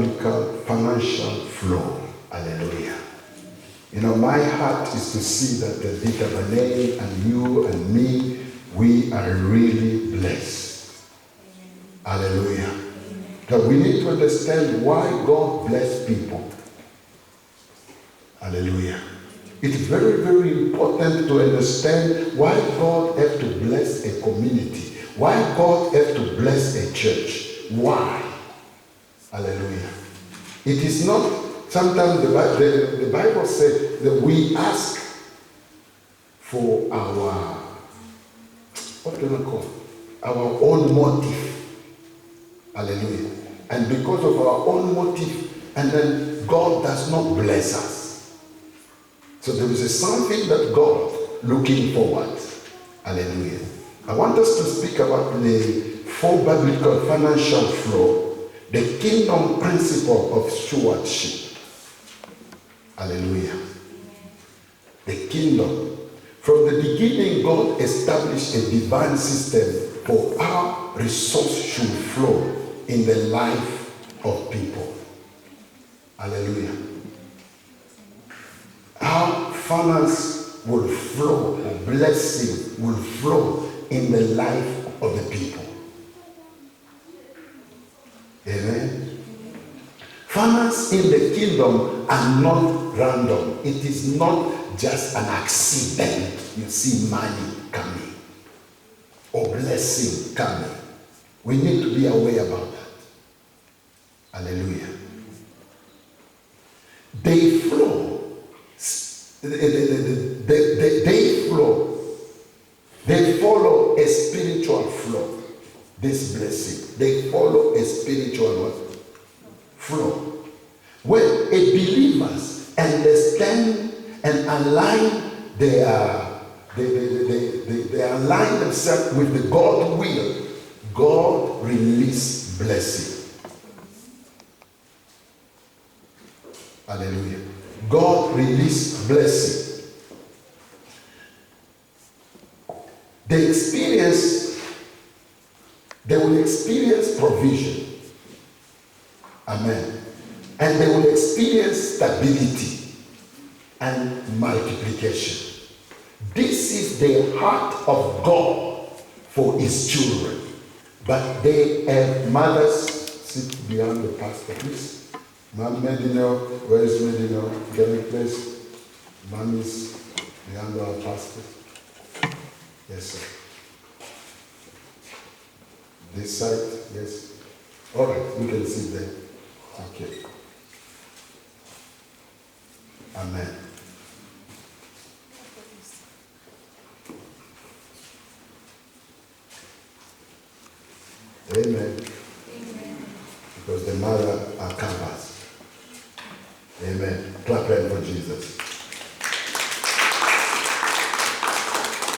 biblical financial flow. Hallelujah. You know, my heart is to see that the Dita Bane and you and me, we are really blessed. Hallelujah. But we need to understand why God bless people. Hallelujah. It's very, very important to understand why God has to bless a community. Why God has to bless a church. Why? Hallelujah. It is not, sometimes the Bible says that we ask for our, what can I call it? Our own motive. Hallelujah. And because of our own motive, and then God does not bless us. So there is something that God looking forward. Hallelujah. I want us to speak about the 4 biblical financial flow, the kingdom principle of stewardship. Hallelujah. The kingdom. From the beginning, God established a divine system for how resources should flow in the life of people. Hallelujah. How finance will flow, or blessing will flow in the life of the people. Amen. Finance in the kingdom are not random. It is not just an accident. You see money coming or blessing coming. We need to be aware about that. Hallelujah. They flow. They flow. They follow a spiritual flow. This blessing. They follow a spiritual flow. When a believers understand and align they align themselves with the God will, God release blessing. Hallelujah. God release blessing. They will experience provision. Amen. And they will experience stability and multiplication. This is the heart of God for his children. But they have mothers. Sit behind the pastor, please. Mom Medino, where is Medino? Get me place. Mom is behind our pastor. Yes, sir. This side, yes. All right, we can sit there. Okay. Amen. Amen. Amen. Because the mother are covered. Amen. Clap hand for Jesus.